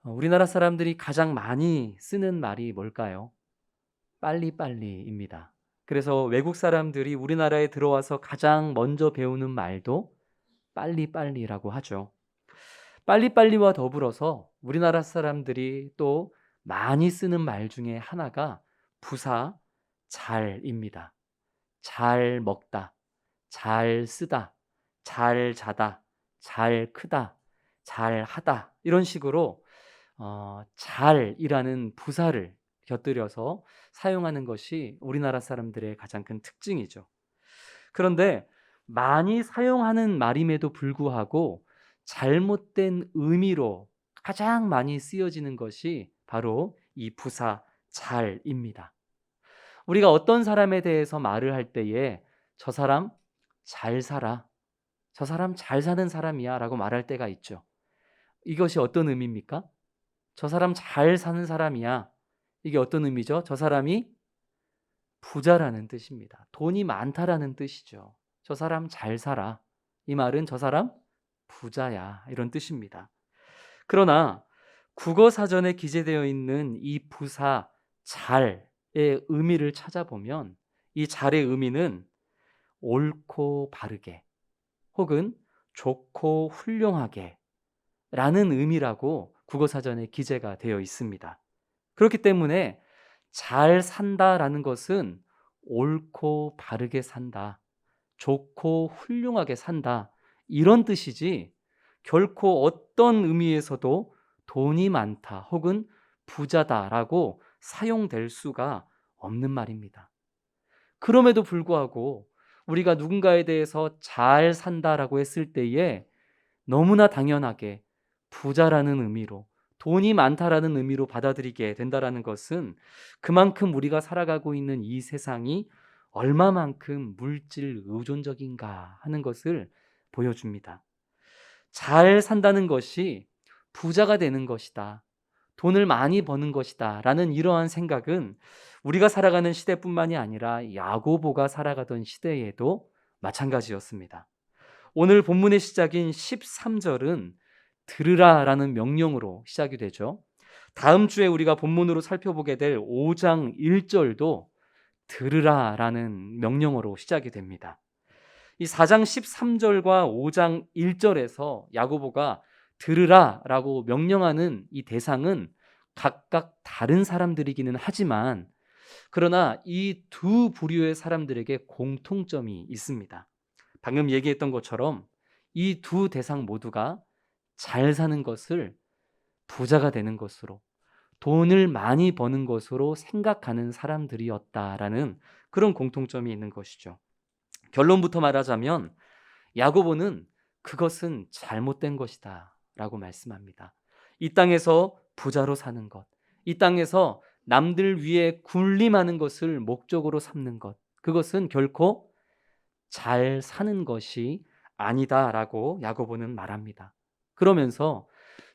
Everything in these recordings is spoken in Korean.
우리나라 사람들이 가장 많이 쓰는 말이 뭘까요? 빨리빨리입니다. 그래서 외국 사람들이 우리나라에 들어와서 가장 먼저 배우는 말도 빨리빨리라고 하죠. 빨리빨리와 더불어서 우리나라 사람들이 또 많이 쓰는 말 중에 하나가 부사 잘입니다. 잘 먹다, 잘 쓰다, 잘 자다, 잘 크다, 잘 하다 이런 식으로 잘이라는 부사를 곁들여서 사용하는 것이 우리나라 사람들의 가장 큰 특징이죠. 그런데 많이 사용하는 말임에도 불구하고 잘못된 의미로 가장 많이 쓰여지는 것이 바로 이 부사 잘입니다. 우리가 어떤 사람에 대해서 말을 할 때에 저 사람 잘 살아, 저 사람 잘 사는 사람이야 라고 말할 때가 있죠. 이것이 어떤 의미입니까? 저 사람 잘 사는 사람이야. 이게 어떤 의미죠? 저 사람이 부자라는 뜻입니다. 돈이 많다라는 뜻이죠. 저 사람 잘 살아. 이 말은 저 사람 부자야. 이런 뜻입니다. 그러나 국어 사전에 기재되어 있는 이 부사 잘의 의미를 찾아보면 이 잘의 의미는 옳고 바르게 혹은 좋고 훌륭하게 라는 의미라고 국어 사전에 기재가 되어 있습니다. 그렇기 때문에 잘 산다라는 것은 옳고 바르게 산다, 좋고 훌륭하게 산다 이런 뜻이지 결코 어떤 의미에서도 돈이 많다 혹은 부자다라고 사용될 수가 없는 말입니다. 그럼에도 불구하고 우리가 누군가에 대해서 잘 산다라고 했을 때에 너무나 당연하게 부자라는 의미로 돈이 많다라는 의미로 받아들이게 된다라는 것은 그만큼 우리가 살아가고 있는 이 세상이 얼마만큼 물질 의존적인가 하는 것을 보여줍니다. 잘 산다는 것이 부자가 되는 것이다. 돈을 많이 버는 것이다. 라는 이러한 생각은 우리가 살아가는 시대뿐만이 아니라 야고보가 살아가던 시대에도 마찬가지였습니다. 오늘 본문의 시작인 13절은 들으라라는 명령으로 시작이 되죠. 다음 주에 우리가 본문으로 살펴보게 될 5장 1절도 들으라라는 명령어로 시작이 됩니다. 이 4장 13절과 5장 1절에서 야고보가 들으라라고 명령하는 이 대상은 각각 다른 사람들이기는 하지만 그러나 이 두 부류의 사람들에게 공통점이 있습니다. 방금 얘기했던 것처럼 이 두 대상 모두가 잘 사는 것을 부자가 되는 것으로 돈을 많이 버는 것으로 생각하는 사람들이었다라는 그런 공통점이 있는 것이죠. 결론부터 말하자면 야고보는 그것은 잘못된 것이다 라고 말씀합니다. 이 땅에서 부자로 사는 것, 이 땅에서 남들 위에 군림하는 것을 목적으로 삼는 것, 그것은 결코 잘 사는 것이 아니다라고 야고보는 말합니다. 그러면서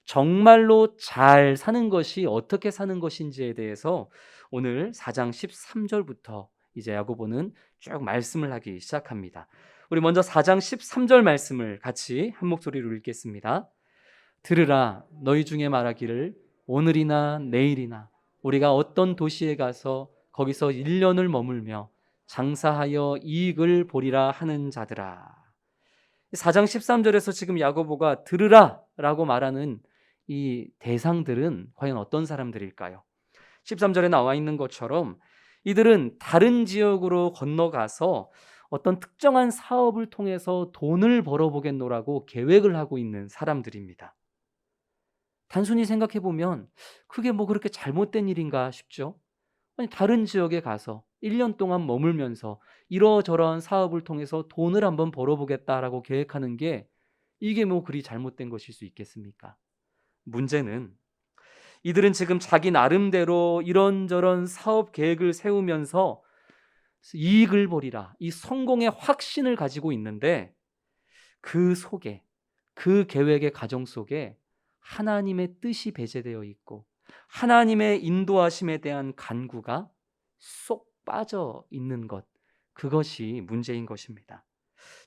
정말로 잘 사는 것이 어떻게 사는 것인지에 대해서 오늘 4장 13절부터 이제 야고보는 쭉 말씀을 하기 시작합니다. 우리 먼저 4장 13절 말씀을 같이 한 목소리로 읽겠습니다. 들으라, 너희 중에 말하기를 오늘이나 내일이나 우리가 어떤 도시에 가서 거기서 1년을 머물며 장사하여 이익을 보리라 하는 자들아. 4장 13절에서 지금 야고보가 들으라 라고 말하는 이 대상들은 과연 어떤 사람들일까요? 13절에 나와 있는 것처럼 이들은 다른 지역으로 건너가서 어떤 특정한 사업을 통해서 돈을 벌어보겠노라고 계획을 하고 있는 사람들입니다. 단순히 생각해 보면 그게 뭐 그렇게 잘못된 일인가 싶죠. 아니, 다른 지역에 가서 1년 동안 머물면서 이러저러한 사업을 통해서 돈을 한번 벌어보겠다라고 계획하는 게 이게 뭐 그리 잘못된 것일 수 있겠습니까? 문제는 이들은 지금 자기 나름대로 이런저런 사업 계획을 세우면서 이익을 보리라, 이 성공의 확신을 가지고 있는데 그 속에, 그 계획의 과정 속에 하나님의 뜻이 배제되어 있고 하나님의 인도하심에 대한 간구가 쏙 빠져 있는 것, 그것이 문제인 것입니다.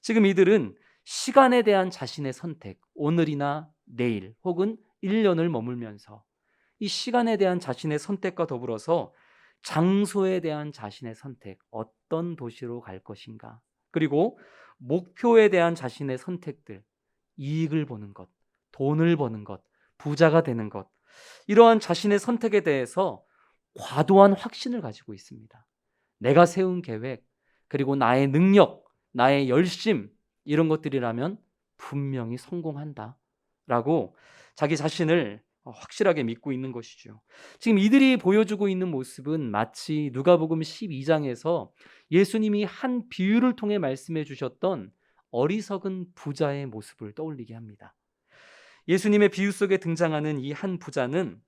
지금 이들은 시간에 대한 자신의 선택, 오늘이나 내일 혹은 1년을 머물면서 이 시간에 대한 자신의 선택과 더불어서 장소에 대한 자신의 선택, 어떤 도시로 갈 것인가, 그리고 목표에 대한 자신의 선택들, 이익을 보는 것, 돈을 버는 것, 부자가 되는 것, 이러한 자신의 선택에 대해서 과도한 확신을 가지고 있습니다. 내가 세운 계획, 그리고 나의 능력, 나의 열심, 이런 것들이라면 분명히 성공한다 라고 자기 자신을 확실하게 믿고 있는 것이죠. 지금 이들이 보여주고 있는 모습은 마치 누가복음 12장에서 예수님이 한 비유를 통해 말씀해 주셨던 어리석은 부자의 모습을 떠올리게 합니다. 예수님의 비유 속에 등장하는 이 한 부자는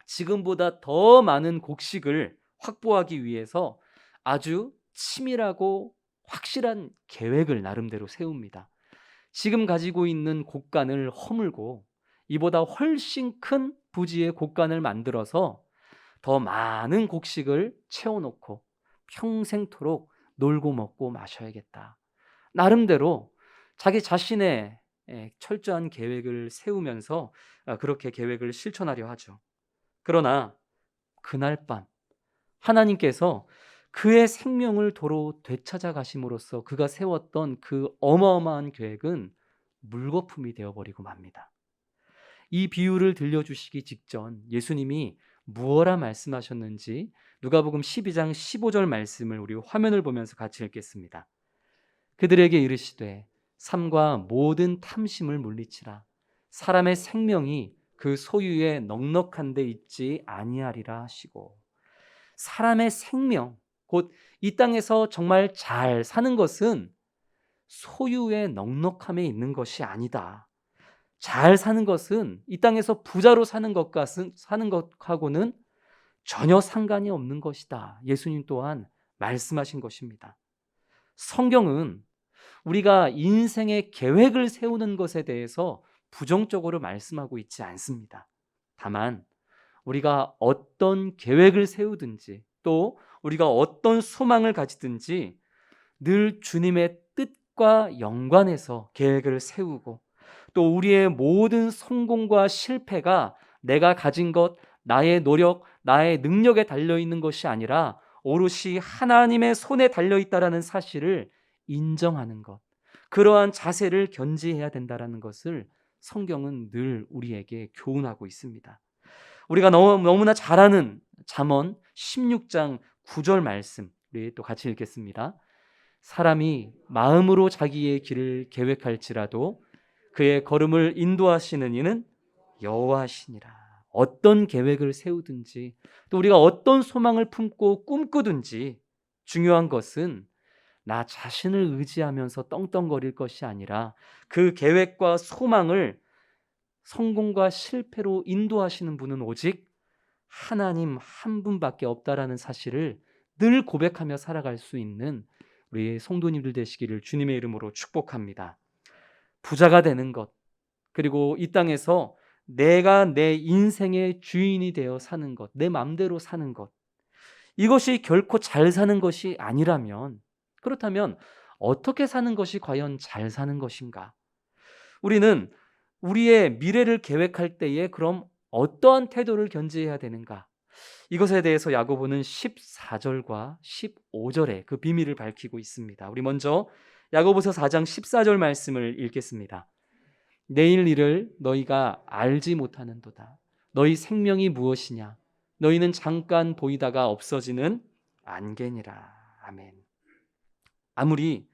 지금보다 더 많은 곡식을 확보하기 위해서 아주 치밀하고 확실한 계획을 나름대로 세웁니다. 지금 가지고 있는 곡간을 허물고 이보다 훨씬 큰 부지의 곡간을 만들어서 더 많은 곡식을 채워놓고 평생토록 놀고 먹고 마셔야겠다. 나름대로 자기 자신의 철저한 계획을 세우면서 그렇게 계획을 실천하려 하죠. 그러나 그날 밤 하나님께서 그의 생명을 도로 되찾아 가심으로써 그가 세웠던 그 어마어마한 계획은 물거품이 되어버리고 맙니다. 이 비유를 들려주시기 직전 예수님이 무엇라 말씀하셨는지 누가복음 12장 15절 말씀을 우리 화면을 보면서 같이 읽겠습니다. 그들에게 이르시되 삼가 모든 탐심을 물리치라. 사람의 생명이 그 소유에 넉넉한 데 있지 아니하리라 하시고, 사람의 생명, 곧 이 땅에서 정말 잘 사는 것은 소유의 넉넉함에 있는 것이 아니다. 잘 사는 것은 이 땅에서 부자로 사는 것하고는 전혀 상관이 없는 것이다. 예수님 또한 말씀하신 것입니다. 성경은 우리가 인생의 계획을 세우는 것에 대해서 부정적으로 말씀하고 있지 않습니다. 다만 우리가 어떤 계획을 세우든지 또 우리가 어떤 소망을 가지든지 늘 주님의 뜻과 연관해서 계획을 세우고, 또 우리의 모든 성공과 실패가 내가 가진 것, 나의 노력, 나의 능력에 달려있는 것이 아니라 오롯이 하나님의 손에 달려있다라는 사실을 인정하는 것, 그러한 자세를 견지해야 된다라는 것을 성경은 늘 우리에게 교훈하고 있습니다. 우리가 너무나 잘 아는 잠언 16장 9절 말씀, 우리 또 같이 읽겠습니다. 사람이 마음으로 자기의 길을 계획할지라도 그의 걸음을 인도하시는 이는 여호와시니라. 어떤 계획을 세우든지 또 우리가 어떤 소망을 품고 꿈꾸든지 중요한 것은 나 자신을 의지하면서 떵떵거릴 것이 아니라 그 계획과 소망을 성공과 실패로 인도하시는 분은 오직 하나님 한 분밖에 없다라는 사실을 늘 고백하며 살아갈 수 있는 우리 성도님들 되시기를 주님의 이름으로 축복합니다. 부자가 되는 것, 그리고 이 땅에서 내가 내 인생의 주인이 되어 사는 것, 내 마음대로 사는 것, 이것이 결코 잘 사는 것이 아니라면, 그렇다면 어떻게 사는 것이 과연 잘 사는 것인가? 우리는 우리의 미래를 계획할 때에 그럼 어떠한 태도를 견지해야 되는가? 이것에 대해서 야고보는 14절과 15절에 그 비밀을 밝히고 있습니다. 우리 먼저 야고보서 4장 14절 말씀을 읽겠습니다. 내일 일을 너희가 알지 못하는도다. 너희 생명이 무엇이냐? 너희는 잠깐 보이다가 없어지는 안개니라. 아멘. 아무리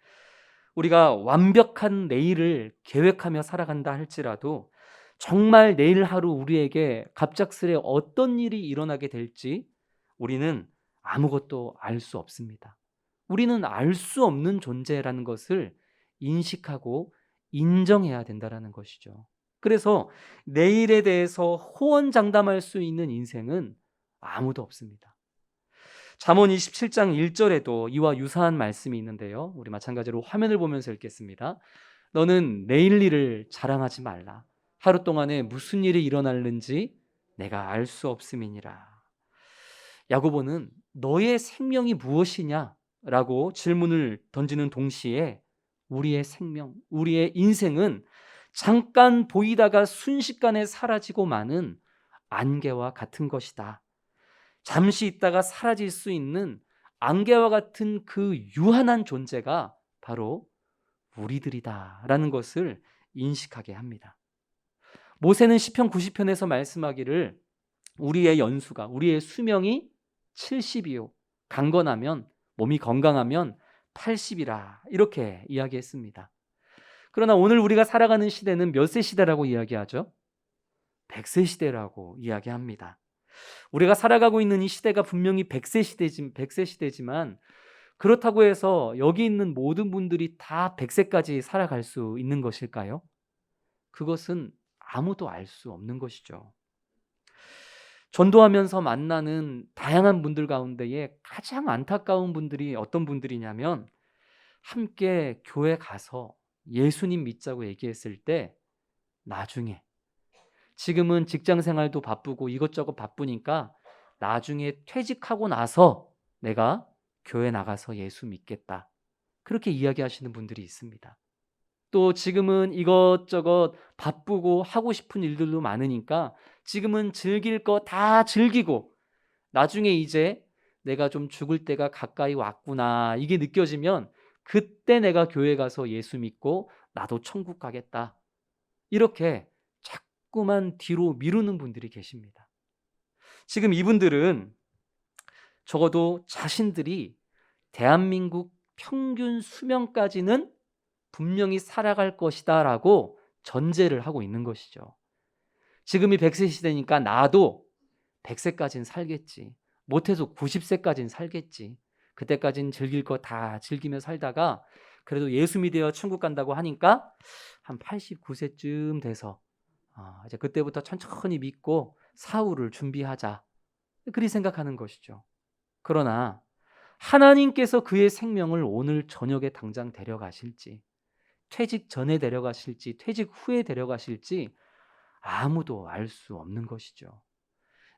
우리가 완벽한 내일을 계획하며 살아간다 할지라도 정말 내일 하루 우리에게 갑작스레 어떤 일이 일어나게 될지 우리는 아무것도 알 수 없습니다. 우리는 알 수 없는 존재라는 것을 인식하고 인정해야 된다는 것이죠. 그래서 내일에 대해서 호언장담할 수 있는 인생은 아무도 없습니다. 잠언 27장 1절에도 이와 유사한 말씀이 있는데요. 우리 마찬가지로 화면을 보면서 읽겠습니다. 너는 내일 일을 자랑하지 말라. 하루 동안에 무슨 일이 일어날는지 내가 알 수 없음이니라. 야고보는 너의 생명이 무엇이냐? 라고 질문을 던지는 동시에 우리의 생명, 우리의 인생은 잠깐 보이다가 순식간에 사라지고 마는 안개와 같은 것이다. 잠시 있다가 사라질 수 있는 안개와 같은 그 유한한 존재가 바로 우리들이다라는 것을 인식하게 합니다. 모세는 시편 90편에서 말씀하기를 우리의 연수가, 우리의 수명이 70이요 강건하면, 몸이 건강하면 80이라 이렇게 이야기했습니다. 그러나 오늘 우리가 살아가는 시대는 몇 세 시대라고 이야기하죠? 100세 시대라고 이야기합니다. 우리가 살아가고 있는 이 시대가 분명히 100세 시대지만 그렇다고 해서 여기 있는 모든 분들이 다 100세까지 살아갈 수 있는 것일까요? 그것은 아무도 알 수 없는 것이죠. 전도하면서 만나는 다양한 분들 가운데에 가장 안타까운 분들이 어떤 분들이냐면 함께 교회 가서 예수님 믿자고 얘기했을 때 나중에 지금은 직장 생활도 바쁘고 이것저것 바쁘니까 나중에 퇴직하고 나서 내가 교회 나가서 예수 믿겠다. 그렇게 이야기하시는 분들이 있습니다. 또 지금은 이것저것 바쁘고 하고 싶은 일들도 많으니까 지금은 즐길 거 다 즐기고 나중에 이제 내가 좀 죽을 때가 가까이 왔구나 이게 느껴지면 그때 내가 교회 가서 예수 믿고 나도 천국 가겠다. 이렇게 자꾸만 뒤로 미루는 분들이 계십니다. 지금 이분들은 적어도 자신들이 대한민국 평균 수명까지는 분명히 살아갈 것이다 라고 전제를 하고 있는 것이죠. 지금이 100세 시대니까 나도 100세까지는 살겠지. 못해서 90세까지는 살겠지. 그때까지는 즐길 거 다 즐기며 살다가 그래도 예수 믿어 천국 간다고 하니까 한 89세쯤 돼서 이제 그때부터 천천히 믿고 사후를 준비하자. 그리 생각하는 것이죠. 그러나 하나님께서 그의 생명을 오늘 저녁에 당장 데려가실지, 퇴직 전에 데려가실지, 퇴직 후에 데려가실지 아무도 알 수 없는 것이죠.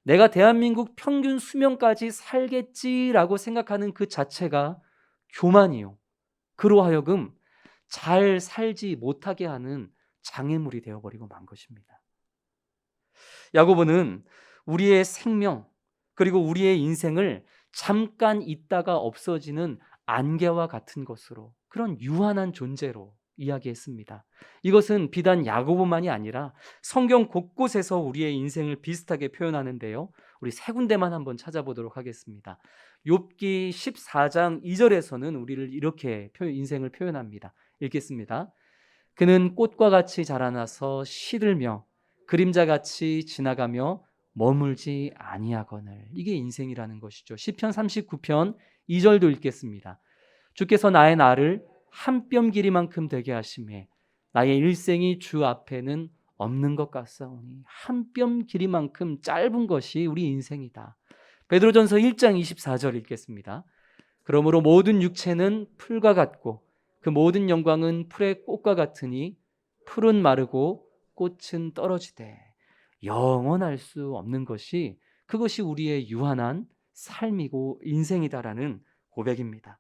내가 대한민국 평균 수명까지 살겠지라고 생각하는 그 자체가 교만이요. 그로 하여금 잘 살지 못하게 하는 장애물이 되어버리고 만 것입니다. 야고보는 우리의 생명 그리고 우리의 인생을 잠깐 있다가 없어지는 안개와 같은 것으로, 그런 유한한 존재로 이야기했습니다. 이것은 비단 야고보만이 아니라 성경 곳곳에서 우리의 인생을 비슷하게 표현하는데요. 우리 세 군데만 한번 찾아보도록 하겠습니다. 욥기 14장 2절에서는 우리를 이렇게 인생을 표현합니다. 읽겠습니다. 그는 꽃과 같이 자라나서 시들며 그림자같이 지나가며 머물지 아니하거늘. 이게 인생이라는 것이죠. 시편 39편 2절도 읽겠습니다. 주께서 나의 날을 한 뼘 길이만큼 되게 하심에 나의 일생이 주 앞에는 없는 것 같사오니. 한 뼘 길이만큼 짧은 것이 우리 인생이다. 베드로전서 1장 24절 읽겠습니다. 그러므로 모든 육체는 풀과 같고 그 모든 영광은 풀의 꽃과 같으니 풀은 마르고 꽃은 떨어지되 영원할 수 없는 것이, 그것이 우리의 유한한 삶이고 인생이다라는 고백입니다.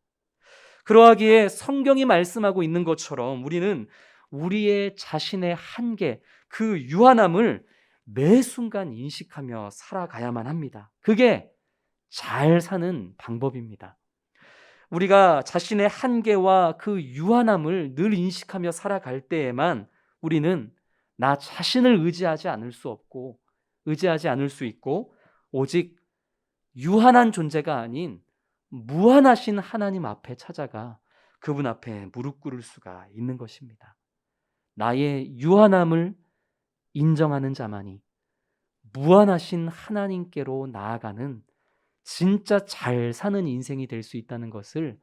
그러하기에 성경이 말씀하고 있는 것처럼 우리는 우리의 자신의 한계, 그 유한함을 매 순간 인식하며 살아가야만 합니다. 그게 잘 사는 방법입니다. 우리가 자신의 한계와 그 유한함을 늘 인식하며 살아갈 때에만 우리는 나 자신을 의지하지 않을 수 없고, 의지하지 않을 수 있고, 오직 유한한 존재가 아닌 무한하신 하나님 앞에 찾아가 그분 앞에 무릎 꿇을 수가 있는 것입니다. 나의 유한함을 인정하는 자만이 무한하신 하나님께로 나아가는 진짜 잘 사는 인생이 될 수 있다는 것을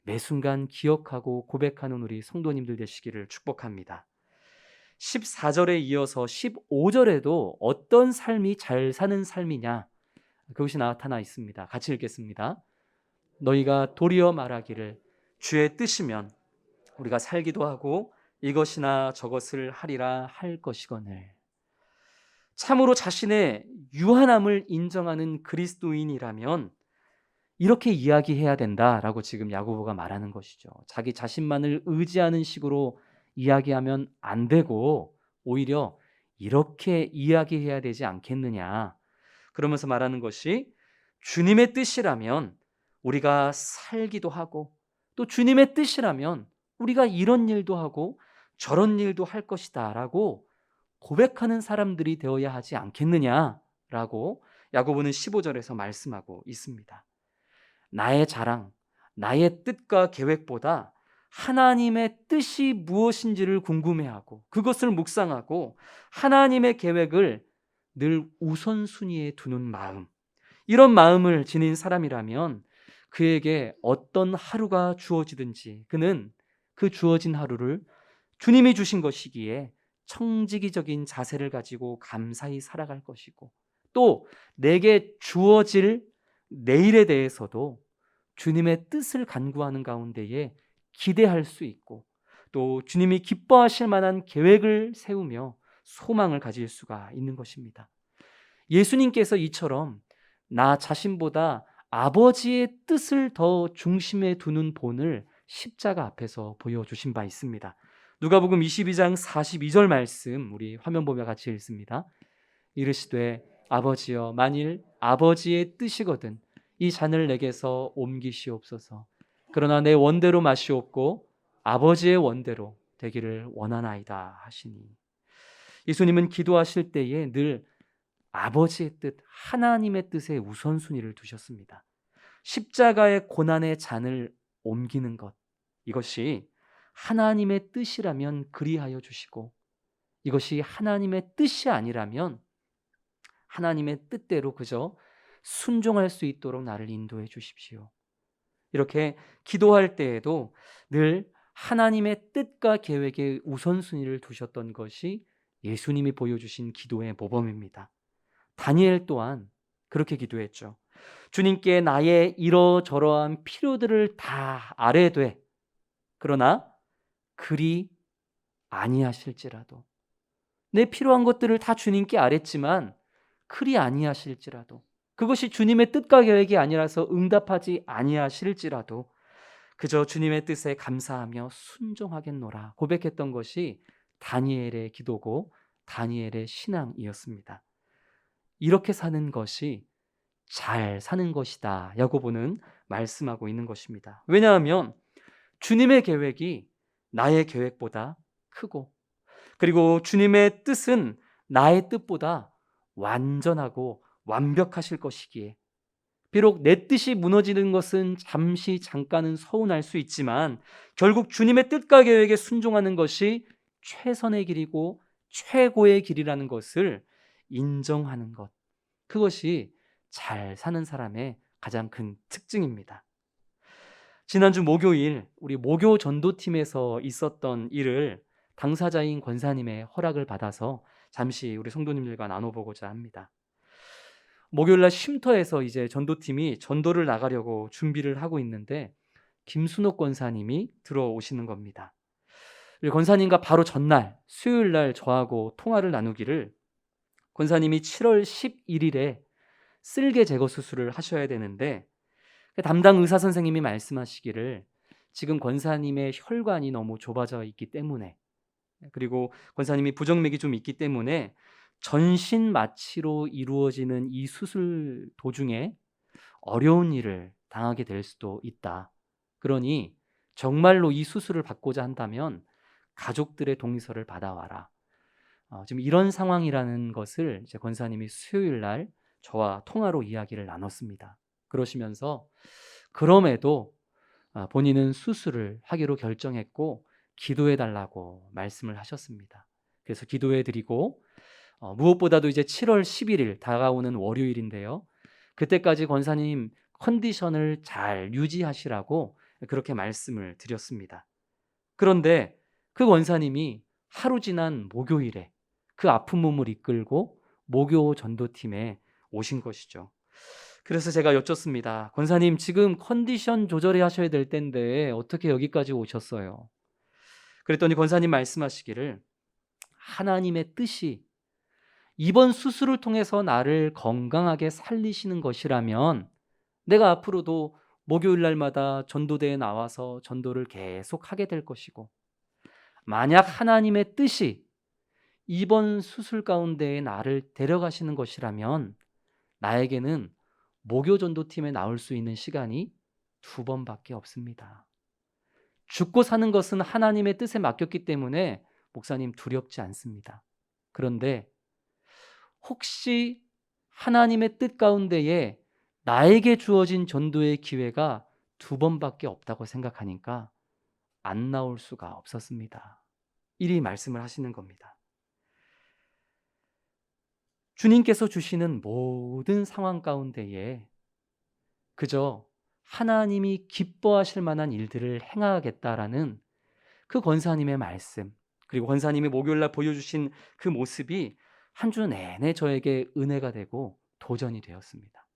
매 순간 기억하고 고백하는 우리 성도님들 되시기를 축복합니다. 14절에 이어서 15절에도 어떤 삶이 잘 사는 삶이냐, 그것이 나타나 있습니다. 같이 읽겠습니다. 너희가 도리어 말하기를 주의 뜻이면 우리가 살기도 하고 이것이나 저것을 하리라 할 것이거늘. 참으로 자신의 유한함을 인정하는 그리스도인이라면 이렇게 이야기해야 된다라고 지금 야고보가 말하는 것이죠. 자기 자신만을 의지하는 식으로 이야기하면 안 되고 오히려 이렇게 이야기해야 되지 않겠느냐. 그러면서 말하는 것이 주님의 뜻이라면 우리가 살기도 하고 또 주님의 뜻이라면 우리가 이런 일도 하고 저런 일도 할 것이다 라고 고백하는 사람들이 되어야 하지 않겠느냐라고 야고보는 15절에서 말씀하고 있습니다. 나의 자랑, 나의 뜻과 계획보다 하나님의 뜻이 무엇인지를 궁금해하고 그것을 묵상하고 하나님의 계획을 늘 우선순위에 두는 마음, 이런 마음을 지닌 사람이라면 그에게 어떤 하루가 주어지든지 그는 그 주어진 하루를 주님이 주신 것이기에 청지기적인 자세를 가지고 감사히 살아갈 것이고 또 내게 주어질 내일에 대해서도 주님의 뜻을 간구하는 가운데에 기대할 수 있고 또 주님이 기뻐하실 만한 계획을 세우며 소망을 가질 수가 있는 것입니다. 예수님께서 이처럼 나 자신보다 아버지의 뜻을 더 중심에 두는 본을 십자가 앞에서 보여주신 바 있습니다. 누가복음 22장 42절 말씀 우리 화면 보며 같이 읽습니다. 이르시되 아버지여 만일 아버지의 뜻이거든 이 잔을 내게서 옮기시옵소서. 그러나 내 원대로 마시옵고 아버지의 원대로 되기를 원하나이다 하시니. 예수님은 기도하실 때에 늘 아버지의 뜻, 하나님의 뜻에 우선순위를 두셨습니다. 십자가의 고난의 잔을 옮기는 것, 이것이 하나님의 뜻이라면 그리하여 주시고 이것이 하나님의 뜻이 아니라면 하나님의 뜻대로 그저 순종할 수 있도록 나를 인도해 주십시오. 이렇게 기도할 때에도 늘 하나님의 뜻과 계획에 우선순위를 두셨던 것이 예수님이 보여주신 기도의 모범입니다. 다니엘 또한 그렇게 기도했죠. 주님께 나의 이러저러한 필요들을 다 아뢰되 그러나 그리 아니하실지라도 내 필요한 것들을 다 주님께 아뢰지만 그리 아니하실지라도 그것이 주님의 뜻과 계획이 아니라서 응답하지 아니하실지라도 그저 주님의 뜻에 감사하며 순종하겠노라 고백했던 것이 다니엘의 기도고 다니엘의 신앙이었습니다. 이렇게 사는 것이 잘 사는 것이다 야고보는 말씀하고 있는 것입니다. 왜냐하면 주님의 계획이 나의 계획보다 크고 그리고 주님의 뜻은 나의 뜻보다 완전하고 완벽하실 것이기에 비록 내 뜻이 무너지는 것은 잠깐은 서운할 수 있지만 결국 주님의 뜻과 계획에 순종하는 것이 최선의 길이고 최고의 길이라는 것을 인정하는 것, 그것이 잘 사는 사람의 가장 큰 특징입니다. 지난주 목요일 우리 목요 전도팀에서 있었던 일을 당사자인 권사님의 허락을 받아서 잠시 우리 성도님들과 나눠보고자 합니다. 목요일날 쉼터에서 이제 전도팀이 전도를 나가려고 준비를 하고 있는데 김순옥 권사님이 들어오시는 겁니다. 우리 권사님과 바로 전날 수요일날 저하고 통화를 나누기를 권사님이 7월 11일에 쓸개 제거 수술을 하셔야 되는데 담당 의사 선생님이 말씀하시기를 지금 권사님의 혈관이 너무 좁아져 있기 때문에 그리고 권사님이 부정맥이 좀 있기 때문에 전신 마취로 이루어지는 이 수술 도중에 어려운 일을 당하게 될 수도 있다. 그러니 정말로 이 수술을 받고자 한다면 가족들의 동의서를 받아와라. 지금 이런 상황이라는 것을 이제 권사님이 수요일 날 저와 통화로 이야기를 나눴습니다. 그러시면서 그럼에도 본인은 수술을 하기로 결정했고 기도해 달라고 말씀을 하셨습니다. 그래서 기도해 드리고 무엇보다도 이제 7월 11일 다가오는 월요일인데요. 그때까지 권사님 컨디션을 잘 유지하시라고 그렇게 말씀을 드렸습니다. 그런데 그 권사님이 하루 지난 목요일에 그 아픈 몸을 이끌고 목요 전도팀에 오신 것이죠. 그래서 제가 여쭙습니다. 권사님 지금 컨디션 조절해 하셔야 될 텐데 어떻게 여기까지 오셨어요? 그랬더니 권사님 말씀하시기를 하나님의 뜻이 이번 수술을 통해서 나를 건강하게 살리시는 것이라면 내가 앞으로도 목요일 날마다 전도대에 나와서 전도를 계속 하게 될 것이고 만약 하나님의 뜻이 이번 수술 가운데에 나를 데려가시는 것이라면 나에게는 모교전도팀에 나올 수 있는 시간이 2번밖에 없습니다. 죽고 사는 것은 하나님의 뜻에 맡겼기 때문에 목사님 두렵지 않습니다. 그런데 혹시 하나님의 뜻 가운데에 나에게 주어진 전도의 기회가 2번밖에 없다고 생각하니까 안 나올 수가 없었습니다. 이리 말씀을 하시는 겁니다. 주님께서 주시는 모든 상황 가운데에 그저 하나님이 기뻐하실 만한 일들을 행하겠다라는 그 권사님의 말씀, 그리고 권사님이 목요일날 보여주신 그 모습이 한 주 내내 저에게 은혜가 되고 도전이 되었습니다.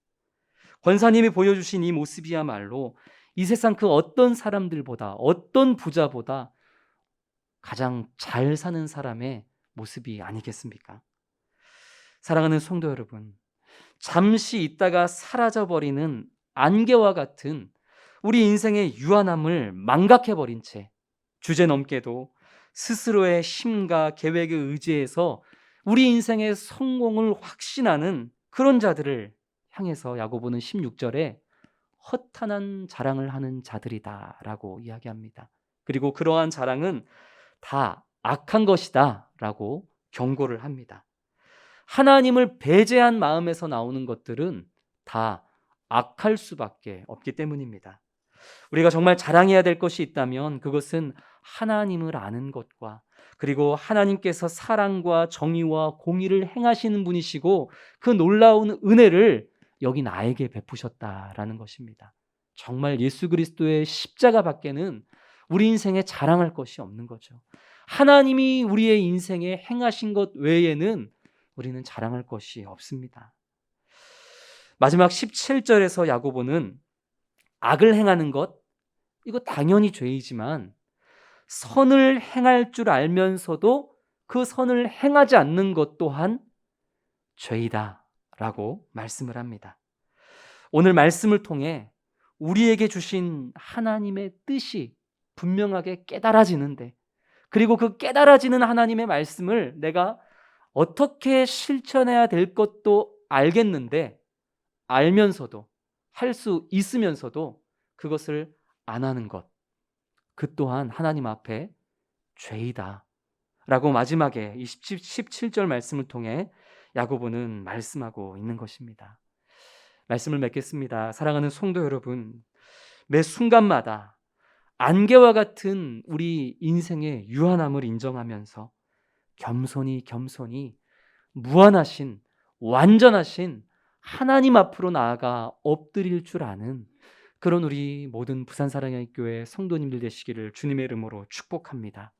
권사님이 보여주신 이 모습이야말로 이 세상 그 어떤 사람들보다, 어떤 부자보다 가장 잘 사는 사람의 모습이 아니겠습니까? 사랑하는 성도 여러분, 잠시 있다가 사라져버리는 안개와 같은 우리 인생의 유한함을 망각해버린 채 주제넘게도 스스로의 힘과 계획에 의지해서 우리 인생의 성공을 확신하는 그런 자들을 향해서 야고보는 16절에 허탄한 자랑을 하는 자들이다 라고 이야기합니다. 그리고 그러한 자랑은 다 악한 것이다 라고 경고를 합니다. 하나님을 배제한 마음에서 나오는 것들은 다 악할 수밖에 없기 때문입니다. 우리가 정말 자랑해야 될 것이 있다면 그것은 하나님을 아는 것과 그리고 하나님께서 사랑과 정의와 공의를 행하시는 분이시고 그 놀라운 은혜를 여기 나에게 베푸셨다라는 것입니다. 정말 예수 그리스도의 십자가 밖에는 우리 인생에 자랑할 것이 없는 거죠. 하나님이 우리의 인생에 행하신 것 외에는 우리는 자랑할 것이 없습니다. 마지막 17절에서 야고보는 악을 행하는 것, 이거 당연히 죄이지만 선을 행할 줄 알면서도 그 선을 행하지 않는 것 또한 죄이다 라고 말씀을 합니다. 오늘 말씀을 통해 우리에게 주신 하나님의 뜻이 분명하게 깨달아지는데, 그리고 그 깨달아지는 하나님의 말씀을 내가 어떻게 실천해야 될 것도 알겠는데, 알면서도 할 수 있으면서도 그것을 안 하는 것, 그 또한 하나님 앞에 죄이다 라고 마지막에 이 17절 말씀을 통해 야고보는 말씀하고 있는 것입니다. 말씀을 맺겠습니다. 사랑하는 성도 여러분, 매 순간마다 안개와 같은 우리 인생의 유한함을 인정하면서 겸손히 무한하신 완전하신 하나님 앞으로 나아가 엎드릴 줄 아는 그런 우리 모든 부산사랑의 교회 성도님들 되시기를 주님의 이름으로 축복합니다.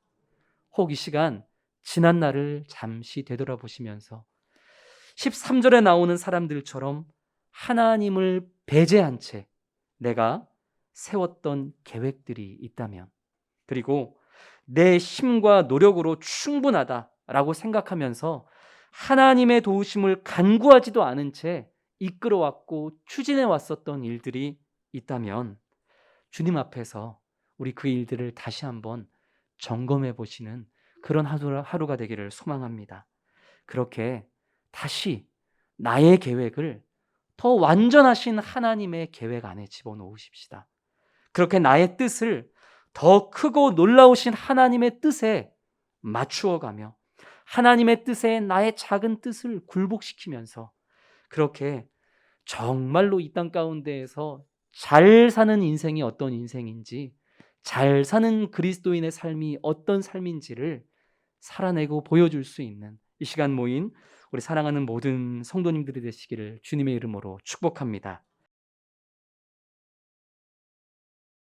혹 이 시간 지난 날을 잠시 되돌아보시면서 13절에 나오는 사람들처럼 하나님을 배제한 채 내가 세웠던 계획들이 있다면, 그리고 내 힘과 노력으로 충분하다라고 생각하면서 하나님의 도우심을 간구하지도 않은 채 이끌어왔고 추진해 왔었던 일들이 있다면 주님 앞에서 우리 그 일들을 다시 한번 점검해 보시는 그런 하루가 되기를 소망합니다. 그렇게 다시 나의 계획을 더 완전하신 하나님의 계획 안에 집어넣으십시다. 그렇게 나의 뜻을 더 크고 놀라우신 하나님의 뜻에 맞추어가며 하나님의 뜻에 나의 작은 뜻을 굴복시키면서 그렇게 정말로 이 땅 가운데에서 잘 사는 인생이 어떤 인생인지, 잘 사는 그리스도인의 삶이 어떤 삶인지를 살아내고 보여줄 수 있는 이 시간 모인 우리 사랑하는 모든 성도님들이 되시기를 주님의 이름으로 축복합니다.